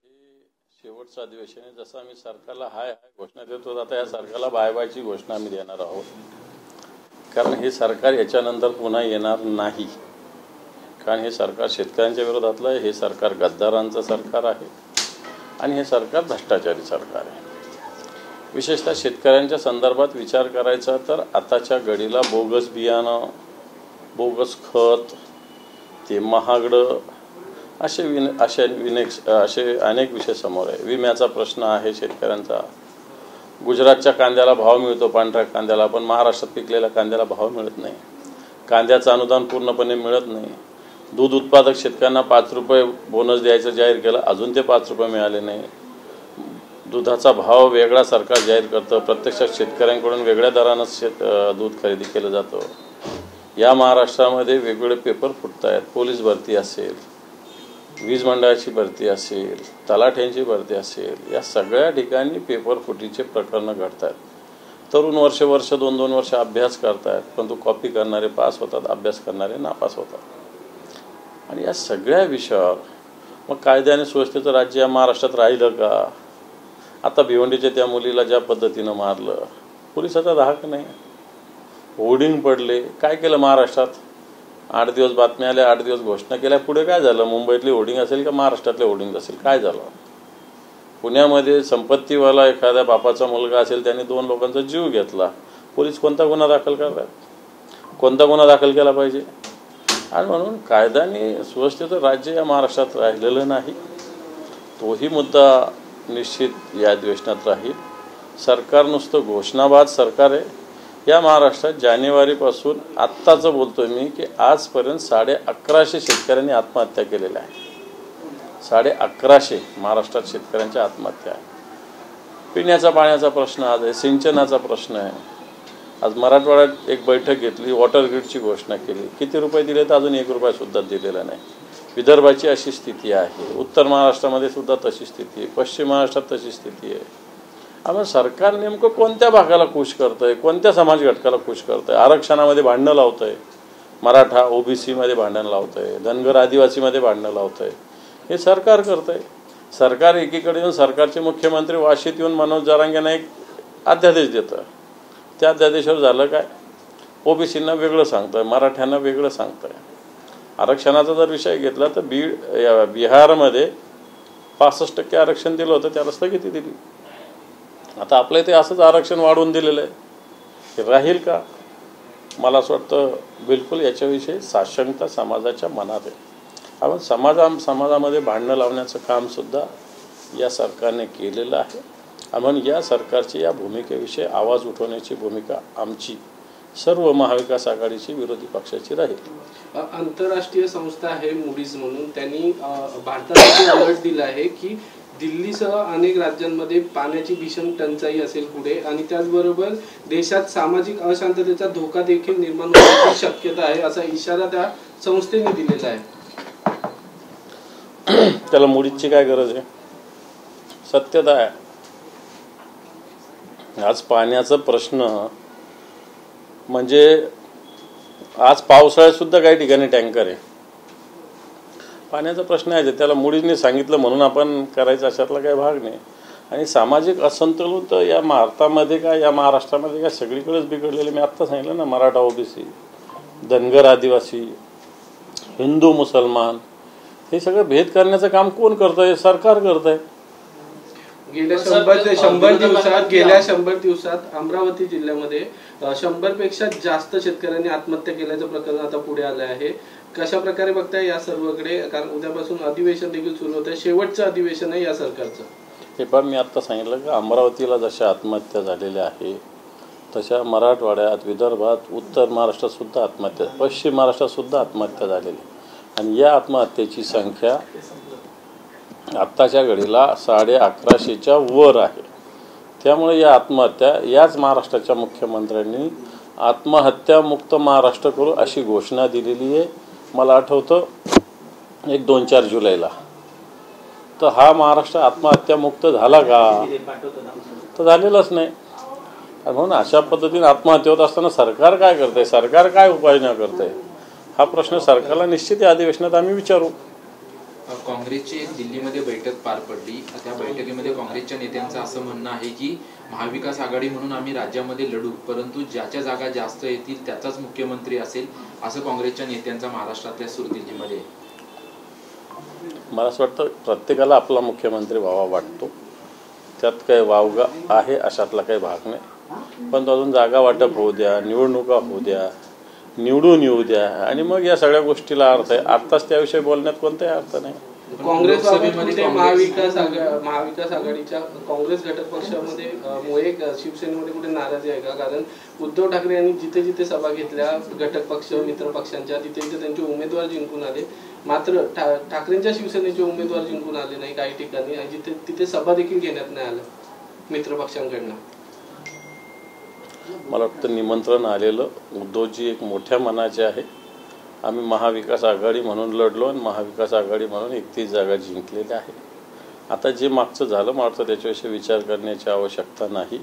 शेवटचं अधिवेशन आहे. जसं आम्ही सरकारला हाय घोषणा देतो, आता या सरकारला बाय बायची घोषणा आम्ही देणार आहोत. कारण हे सरकार याच्यानंतर पुन्हा येणार नाही. कारण हे सरकार शेतकऱ्यांच्या विरोधातलं आहे, हे सरकार गद्दारांचं सरकार आहे आणि हे सरकार भ्रष्टाचारी सरकार आहे. विशेषतः शेतकऱ्यांच्या संदर्भात विचार करायचा तर आताच्या घडीला बोगस बियाणं, बोगस खत, ते महागडं असे अनेक विषय समोर आहे. विम्याचा प्रश्न आहे शेतकऱ्यांचा. गुजरातच्या कांद्याला भाव मिळतो, पांढऱ्या कांद्याला, पण महाराष्ट्रात पिकलेल्या कांद्याला भाव मिळत नाही. कांद्याचं अनुदान पूर्णपणे मिळत नाही. दूध उत्पादक शेतकऱ्यांना 5 रुपये बोनस द्यायचं जाहीर केलं, अजून ते 5 रुपये मिळाले नाही. दुधाचा भाव वेगळा सरकार जाहीर करतं, प्रत्यक्षात शेतकऱ्यांकडून वेगळ्या दरानं दूध खरेदी केलं जातं. या महाराष्ट्रामध्ये वेगवेगळे पेपर फुटत आहेत. पोलीस भरती असेल, वीज मंडळाची भरती असेल, तलाठ्यांची भरती असेल, या सगळ्या ठिकाणी पेपर फुटीचे प्रकरणं घडत आहेत. तरुण वर्ष 2-2 वर्ष अभ्यास करतायत, परंतु कॉपी करणारे पास होतात, अभ्यास करणारे नापास होतात. आणि या सगळ्या विषयावर मग कायद्याने सुव्यवस्थेचं राज्य या महाराष्ट्रात राहिलं का? आता भिवंडीच्या त्या मुलीला ज्या पद्धतीनं मारलं, पोलिसाचा धाक नाही. होर्डिंग पडले, काय केलं महाराष्ट्रात? 8 दिवस बातम्या आल्या, 8 दिवस घोषणा केल्या, पुढे काय झालं? मुंबईतली होर्डिंग असेल का महाराष्ट्रातले होर्डिंग असेल, काय झालं? पुण्यामध्ये संपत्तीवाला एखाद्या बापाचा मुलगा असेल, त्याने 2 लोकांचा जीव घेतला, पोलीस कोणता गुन्हा दाखल करतात? कोणता गुन्हा दाखल केला पाहिजे? आणि म्हणून कायद्याने सुव्यवस्थेचं राज्य या महाराष्ट्रात राहिलेलं नाही. तोही मुद्दा निश्चित या अधिवेशनात राहील. सरकार नुसतं घोषणाबाज सरकार आहे. या महाराष्ट्रात जानेवारीपासून आत्ताचं बोलतोय मी की आजपर्यंत 1150 शेतकऱ्यांनी आत्महत्या केलेल्या आहे. 1150 महाराष्ट्रात शेतकऱ्यांच्या आत्महत्या आहे. पिण्याचा पाण्याचा प्रश्न आज आहे, सिंचनाचा प्रश्न आहे. आज मराठवाड्यात एक बैठक घेतली, वॉटर ग्रीडची घोषणा केली. किती रुपये दिले तर अजून 1 रुपया सुद्धा दिलेला नाही. विदर्भाची अशी स्थिती आहे, उत्तर महाराष्ट्रामध्ये सुद्धा तशी स्थिती आहे, पश्चिम महाराष्ट्रात तशी स्थिती आहे. आपण सरकार नेमकं कोणत्या भागाला खुश करतंय, कोणत्या समाज घटकाला खुश करतंय? आरक्षणामध्ये भांडणं लावतंय, मराठा ओबीसीमध्ये भांडण लावतंय, धनगर आदिवासीमध्ये भांडणं लावतंय. हे सरकार करतंय. सरकार एकीकडे येऊन सरकारचे मुख्यमंत्री वाशीत येऊन मनोज जरांगेंना एक अध्यादेश देतं. त्या अध्यादेशावर झालं काय? ओबीसींना वेगळं सांगतंय, मराठ्यांना वेगळं सांगतंय. आरक्षणाचा जर विषय घेतला तर बिहारमध्ये 65% आरक्षण दिलं होतं, त्याला स्थगिती दिली. आता आपल्या इथे असंच आरक्षण वाढवून दिलेलं आहे. हे राहील का? मला असं वाटतं बिलकुल याच्याविषयी साशंकता समाजाच्या मनात आहे. आपण समाजामध्ये भांडणं लावण्याचं कामसुद्धा या सरकारने केलेलं आहे. म्हणून या सरकारची या भूमिकेविषयी आवाज उठवण्याची भूमिका आमची सर्व महाविकास आघाडीची विरोधी पक्षाची राहील. आंतरराष्ट्रीय संस्था आहे मूडीज म्हणून, त्यांनी भारताला अलर्ट दिला आहे की दिल्लीसह अनेक राज्यांमध्ये पाण्याची भीषण टंचाई असेल पुढे, आणि त्याचबरोबर देशात सामाजिक अशांततेचा धोका देखील निर्माण होण्याची शक्यता आहे, असा इशारा त्या संस्थेने दिलेला आहे. त्याला मूडीजची काय गरज आहे? सत्यता आहे. आज पाण्याचा प्रश्न म्हणजे आज पावसाळ्यात सुद्धा काही ठिकाणी टँकर आहे. पाण्याचा प्रश्न आहे, त्याला मूडीजने सांगितलं म्हणून आपण करायचं अशातला काही भाग नाही. आणि सामाजिक असंतुलन तर या भारतामध्ये काय, या महाराष्ट्रामध्ये काय सगळीकडेच बिघडलेले. मी आत्ता सांगितलं ना, मराठा ओबीसी, धनगर आदिवासी, हिंदू मुसलमान, हे सगळं भेद करण्याचं काम कोण करतंय? सरकार करतंय. गेल्या 100 दिवसात अमरावती जिल्ह्यामध्ये 100 पेक्षा जास्त शेतकऱ्यांनी आत्महत्या केल्याचं प्रकरण आता पुढे आलं आहे. कशा प्रकारे बघताय या सर्वकडे? कारण उद्यापासून अधिवेशन देखील सुरू होत आहे, शेवटचं अधिवेशन आहे या सरकारचं. हे पण मी आत्ता सांगितलं की अमरावतीला जशा आत्महत्या झालेल्या आहे तशा मराठवाड्यात, विदर्भात, उत्तर महाराष्ट्रात सुद्धा आत्महत्या, पश्चिम महाराष्ट्रात सुद्धा आत्महत्या झालेली. आणि या आत्महत्येची संख्या आत्ताच्या घडीला 1150च्या वर आहे. त्यामुळे या आत्महत्या याच महाराष्ट्राच्या मुख्यमंत्र्यांनी आत्महत्यामुक्त महाराष्ट्र करू अशी घोषणा दिलेली आहे. मला आठवतं 1-2-4 जुलैला. तर हा महाराष्ट्र आत्महत्यामुक्त झाला का? तर झालेलाच नाही. म्हणून अशा पद्धतीने आत्महत्या होत असताना सरकार काय करतंय, सरकार काय उपाययोजना करतंय, हा प्रश्न सरकारला निश्चित या अधिवेशनात आम्ही विचारू. काँग्रेसची एक दिल्लीमध्ये बैठक पार पडली. त्या बैठकीमध्ये काँग्रेसच्या नेत्यांचं असं म्हणणं आहे की महाविकास आघाडी म्हणून आम्ही राज्यामध्ये लढू, परंतु ज्याच्या जागा जास्त येतील त्याचाच मुख्यमंत्री असेल, असं काँग्रेसच्या नेत्यांचा महाराष्ट्रातल्या दिल्लीमध्ये. मला असं वाटतं प्रत्येकाला आपला मुख्यमंत्री व्हावा वाटतो, त्यात काही वावगा आहे अशातला काही भाग नाही. पण तो अजून जागा वाटप होऊ द्या, निवडणुका होऊ द्या, निवडून येऊ द्या, आणि मग या सगळ्या गोष्टीला अर्थ आहे. आत्ताच त्याविषयी बोलण्यात कोणताही अर्थ नाही. काँग्रेस महाविकास आघाडीच्या काँग्रेस घटक पक्षामध्ये एक शिवसेनेमध्ये कुठे नाराजी आहे का? कारण उद्धव ठाकरे यांनी जिथे जिथे सभा घेतल्या घटक पक्ष मित्र पक्षांच्या, तिथे तिथे त्यांचे उमेदवार जिंकून आले, मात्र ठाकरेंच्या शिवसेनेचे उमेदवार जिंकून आले नाही काही ठिकाणी, आणि जिथे तिथे सभा देखील घेण्यात नाही आलं मित्र पक्षांकडनं. मला वाटतं निमंत्रण आलेलं उद्धवजी एक मोठ्या मनाचे आहे. आम्ही महाविकास आघाडी म्हणून लढलो आणि महाविकास आघाडी म्हणून 31 जागा जिंकलेल्या आहे. आता जे मागचं झालं मागचं त्याच्याविषयी विचार करण्याची आवश्यकता नाही,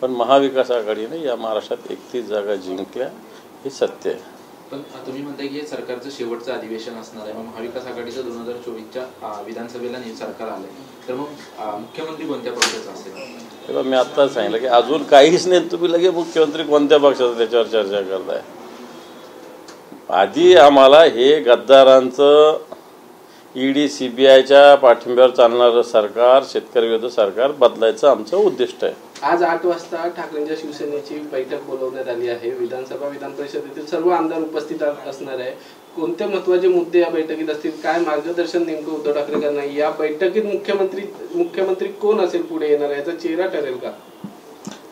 पण महाविकास आघाडीने या महाराष्ट्रात 31 जागा जिंकल्या हे सत्य आहे. पण तुम्ही म्हणताय की हे सरकारचं शेवटचं अधिवेशन असणार आहे, मग महाविकास आघाडीचं 2024च्या विधानसभेला सरकार आलंय, तर मग मुख्यमंत्री कोणत्या पक्षाचा असेल? तेव्हा मी आत्ताच सांगितलं की अजून काहीच नाही, तुम्ही लगे मुख्यमंत्री कोणत्या पक्षाचा त्याच्यावर चर्चा करताय. आधी आम्हाला हे गद्दारांचं ईडी सीबीआयच्या पाठिंब्यावर चालणारं सरकार, शेतकरी विरोधी सरकार बदलायचं आमचं उद्दिष्ट आहे. आज 8 वाजता ठाकरेंच्या शिवसेनेची बैठक बोलवण्यात आली आहे. विधानसभा विधान परिषदेतील सर्व आमदार उपस्थित असणार आहे. कोणते महत्त्वाचे मुद्दे या बैठकीत असतील, काय मार्गदर्शन नेमकं उद्धव ठाकरे करणार, या बैठकीत मुख्यमंत्री कोण असेल पुढे येणार, याचा चेहरा ठरेल का?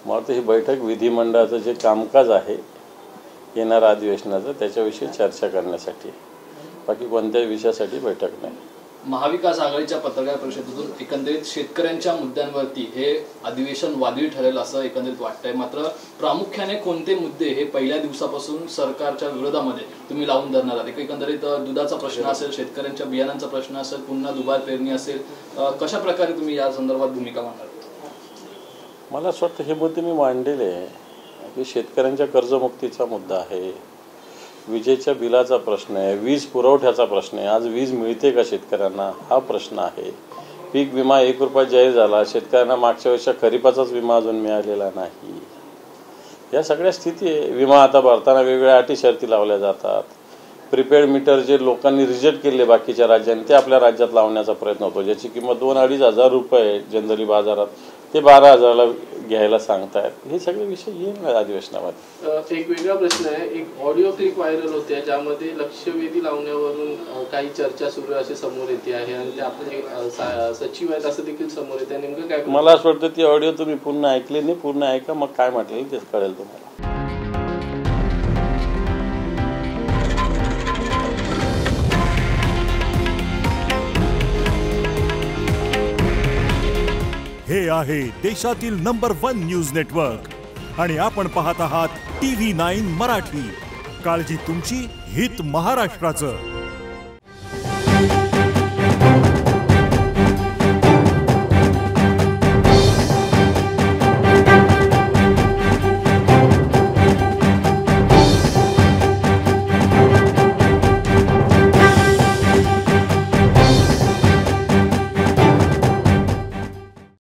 मला वाटतं ही बैठक विधिमंडळाचं जे कामकाज आहे येणाऱ्या अधिवेशनाचं त्याच्याविषयी चर्चा करण्यासाठी, बाकी कोणत्याही विषयासाठी बैठक नाही. महाविकास आघाडीच्या पत्रकार परिषदेतून एकंदरीत शेतकऱ्यांच्या मुद्द्यांवरती हे अधिवेशन वादळी ठरेल असं एकंदरीत वाटतंय. मात्र प्रामुख्याने कोणते मुद्दे हे पहिल्या दिवसापासून सरकारच्या विरोधामध्ये तुम्ही लावून धरणार आहात? एकंदरीत दुधाचा प्रश्न असेल, शेतकऱ्यांच्या बियाणांचा प्रश्न असेल, पुन्हा दुबार पेरणी असेल, कशा प्रकारे तुम्ही या संदर्भात भूमिका मांडणार? मला असं वाटतं हे मुद्दे मी मांडलेले आहे की शेतकऱ्यांच्या कर्जमुक्तीचा मुद्दा आहे, विजेच्या बिलाचा प्रश्न आहे, वीज पुरवठ्याचा प्रश्न आहे, आज वीज मिळते का शेतकऱ्यांना हा प्रश्न आहे. पीक विमा 1 रुपया जाहीर झाला, शेतकऱ्यांना मागच्या वर्षी खरीपाचाच विमा अजून मिळालेला नाही. या सगळ्या स्थिती आहे. विमा आता भरताना वेगवेगळ्या अटी शर्ती लावल्या जातात. प्रीपेड मीटर जे लोकांनी रिजेक्ट केले बाकीच्या राज्यांनी ते आपल्या राज्यात लावण्याचा प्रयत्न होतो, ज्याची किंमत 2-2.5 हजार रुपये जनरली बाजारात, ते 12,000ला घ्यायला सांगतायत. हे सगळे विषय येईल ना अधिवेशनामध्ये. एक वेगळा प्रश्न आहे, एक ऑडिओ क्लिप व्हायरल होते ज्यामध्ये लक्षवेधी लावण्यावरून काही चर्चा सुरू असे समोर येते आहे, आणि ते आपले सचिव आहेत असं देखील समोर येते. नेमकं काय? मला असं वाटतं ती ऑडिओ तुम्ही पूर्ण ऐकली नाही, पूर्ण ऐका, मग काय म्हटलेलं तेच कळेल तुम्हाला. हे आहे देशातील नंबर 1 न्यूज नेटवर्क आणि आपण पाहत आहात TV9 मराठी. काळजी तुमची, हित महाराष्ट्राचं.